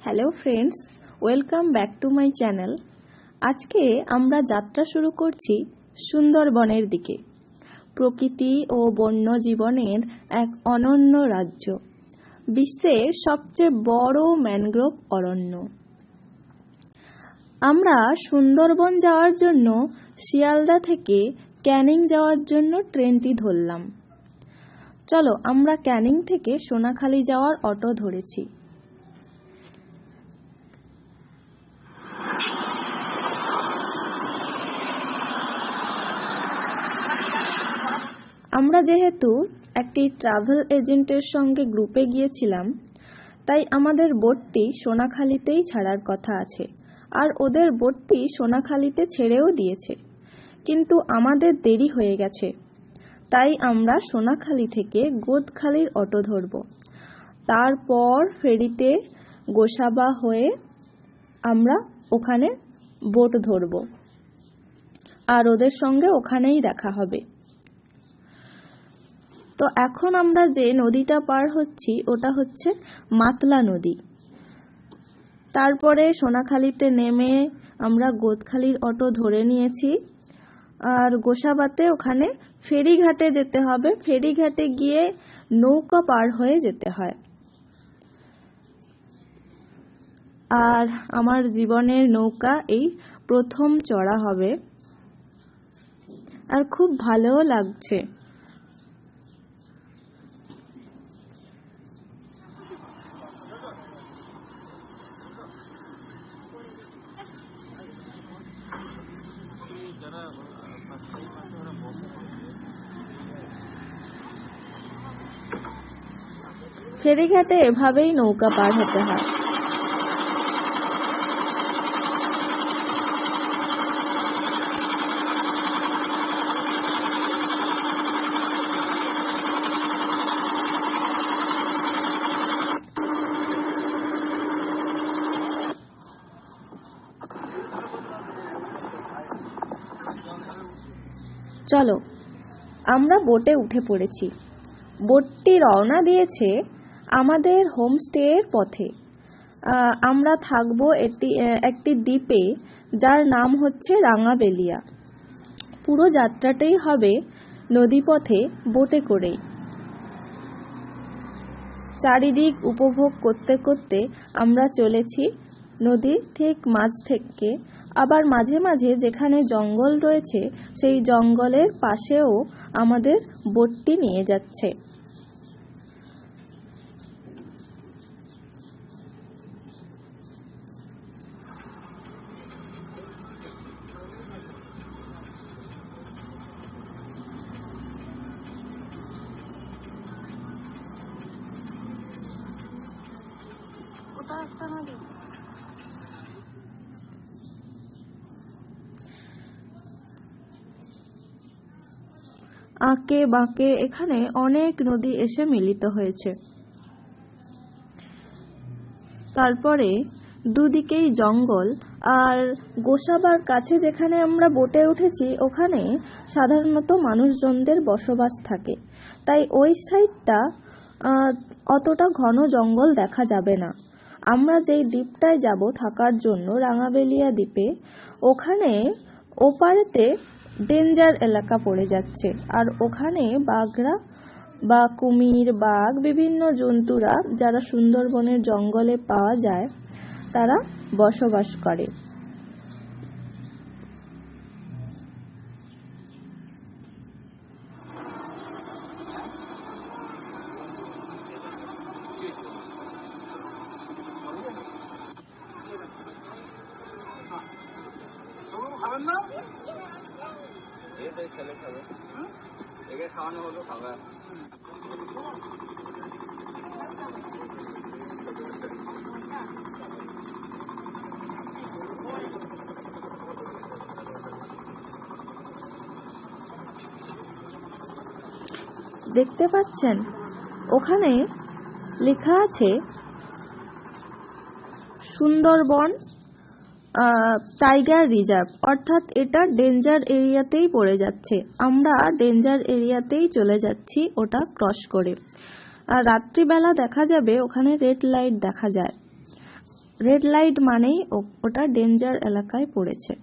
Hello friends, welcome back to my channel. আজকে আমরা যাত্রা শুরু করছি সুন্দরবনের দিকে। প্রকৃতি ও বন্য জীবনের এক অনন্য রাজ্য, বিশ্বের সবচেয়ে বড় ম্যানগ্রোভ অরণ্য। আমরা সুন্দরবন যাওয়ার জন্য শিয়ালদা থেকে ক্যানিং যাওয়ার জন্য ট্রেনটি ধরলাম। চলো, আমরা ক্যানিং থেকে সোনাখালি যাওয়ার অটো ধরেছি। আমরা যেহেতু একটি ট্রাভেল এজেন্টের সঙ্গে গ্রুপে গিয়েছিলাম, তাই আমাদের বোটটি সোনাখালিতেই ছাড়ার কথা আছে, আর ওদের বোটটি সোনাখালিতে ছেড়েও দিয়েছে। কিন্তু আমাদের দেরি হয়ে গেছে, তাই আমরা সোনাখালি থেকে গোদখালির অটো ধরব। তারপর ফেরিতে গোসাবা হয়ে আমরা ওখানে বোট ধরব, আর ওদের সঙ্গে ওখানেই দেখা হবে। তো এখন আমরা যে নদীটা পার হচ্ছি ওটা হচ্ছে মাতলা নদী। তারপরে সোনাখালিতে নেমে আমরা গোদখালির অটো ধরে নিয়েছি, আর গোসাবাতে ওখানে ফেরিঘাটে যেতে হবে। ফেরিঘাটে গিয়ে নৌকা পার হয়ে যেতে হয়। আর আমার জীবনের নৌকা এই প্রথম চড়া হবে, আর খুব ভালোও লাগছে। ফেরিঘাটে এভাবেই নৌকা পার হতে হয়। চলো, আমরা বোটে উঠে পড়েছি। বোটটি রওনা দিয়েছে আমাদের হোমস্টের পথে। আমরা থাকবো একটি দ্বীপে, যার নাম হচ্ছে রাঙাবেলিয়া। পুরো যাত্রাটাই হবে নদীপথে বোটে করেই। চারিদিক উপভোগ করতে করতে আমরা চলেছি নদীর ঠিক মাঝ থেকে। আবার মাঝে মাঝে যেখানে জঙ্গল রয়েছে সেই জঙ্গলের পাশেও আমাদের বোটটি নিয়ে যাচ্ছে। আঁকে বাঁকে এখানে অনেক নদী এসে মিলিত হয়েছে। তারপরে দুদিকেই জঙ্গল, আর গোসাবার কাছে যেখানে আমরা বোটে উঠেছি ওখানে সাধারণত মানুষজনদের বসবাস থাকে, তাই ওই সাইডটা অতটা ঘন জঙ্গল দেখা যাবে না। আমরা যেই দ্বীপটায় যাব থাকার জন্য, রাঙাবেলিয়া দ্বীপে, ওখানে ওপারেতে ডেঞ্জার এলাকা পড়ে যাচ্ছে, আর ওখানে বাঘরা বা কুমির, বাঘ, বিভিন্ন জন্তুরা যারা সুন্দরবনের জঙ্গলে পাওয়া যায় তারা বসবাস করে। দেখতে পাচ্ছেন ওখানে লেখা আছে সুন্দরবন টাইগার রিজার্ভ, অর্থাৎ এটা ডেঞ্জার এরিয়াতেই পড়ে যাচ্ছে। আমরা ডেঞ্জার এরিয়াতেই চলে যাচ্ছি ওটা ক্রস করে। আর রাত্রিবেলা দেখা যাবে ওখানে রেড লাইট দেখা যায়। রেড লাইট মানেই ওটা ডেঞ্জার এলাকায় পড়েছে।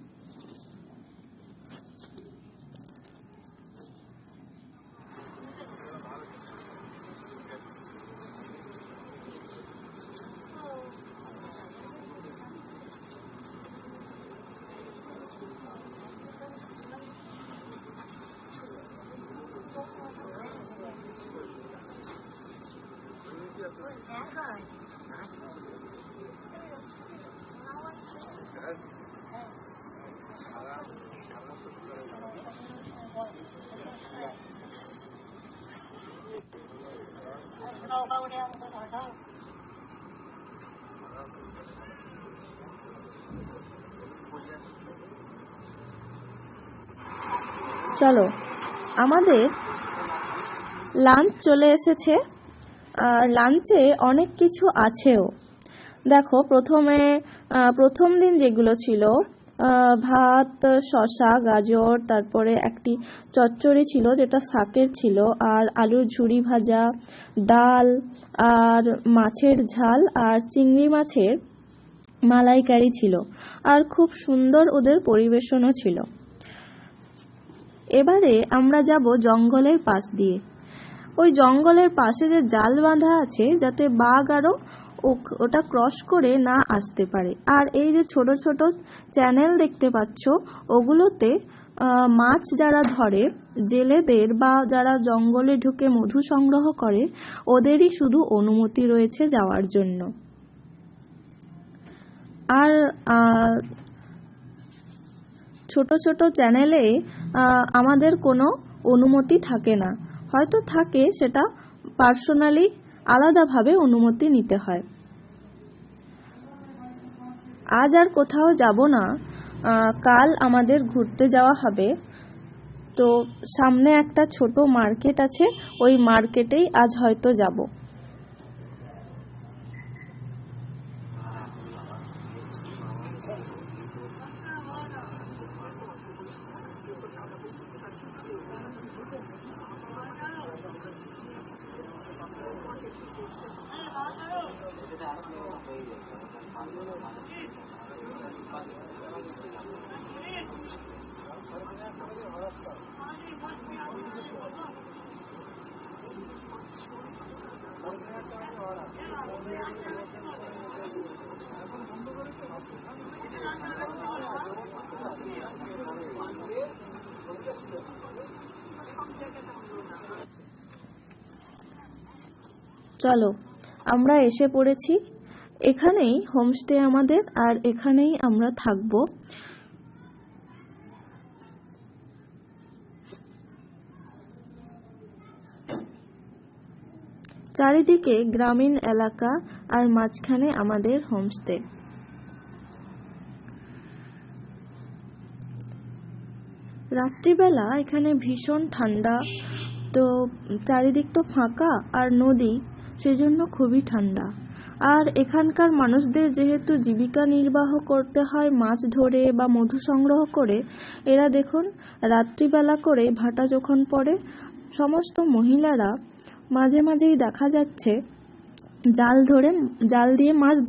চলো, আমাদের লাঞ্চ চলে এসেছে। আর লাঞ্চে অনেক কিছু আছেও। দেখো, প্রথম দিন যেগুলো ছিল, ভাত, শসা, গাজর, তারপরে একটি চচ্চড়ি ছিল যেটা শাকের ছিল, আর আলুর ঝুরি ভাজা, ডাল, আর মাছের ঝাল, আর চিংড়ি মাছের মালাইকারি ছিল। আর খুব সুন্দর ওদের পরিবেশনও ছিল। এবারে আমরা যাব জঙ্গলের পাশ দিয়ে। ওই জঙ্গলের পাশে যে জাল বাঁধা আছে যাতে বাঘ আরও ওটা ক্রস করে না আসতে পারে। আর এই যে ছোট ছোট চ্যানেল দেখতে পাচ্ছ, ওগুলোতে মাছ যারা ধরে, জেলেদের বা যারা জঙ্গলে ঢুকে মধু সংগ্রহ করে, ওদেরই শুধু অনুমতি রয়েছে যাওয়ার জন্য। আর ছোট ছোট চ্যানেলে আমাদের কোনো অনুমতি থাকে না, হয়তো থাকে, সেটা পার্সোনালি আলাদাভাবে অনুমতি নিতে হয়। আজ আর কোথাও যাব না, কাল আমাদের ঘুরতে যাওয়া হবে। তো সামনে একটা ছোট মার্কেট আছে, ওই মার্কেটেই আজ হয়তো যাব। চলো, আমরা এসে পড়েছি। এখানেই হোমস্টে আমাদের, আর এখানেই আমরা থাকব। চারিদিকে গ্রামীণ এলাকা, আর মাঝখানে আমাদের হোমস্টে। রাত্রিবেলা এখানে ভীষণ ঠান্ডা, তো চারিদিক তো ফাঁকা আর নদী, সেজন্য খুবই ঠান্ডা। আর এখানকার মানুষদের যেহেতু জীবিকা নির্বাহ করতে হয় মাছ ধরে বা মধু সংগ্রহ করে, এরা দেখুন রাত্রিবেলা করে ভাটা যখন পড়ে, সমস্ত মহিলারা মাঝে মাঝেই দেখা যাচ্ছে জাল দিয়ে মাছ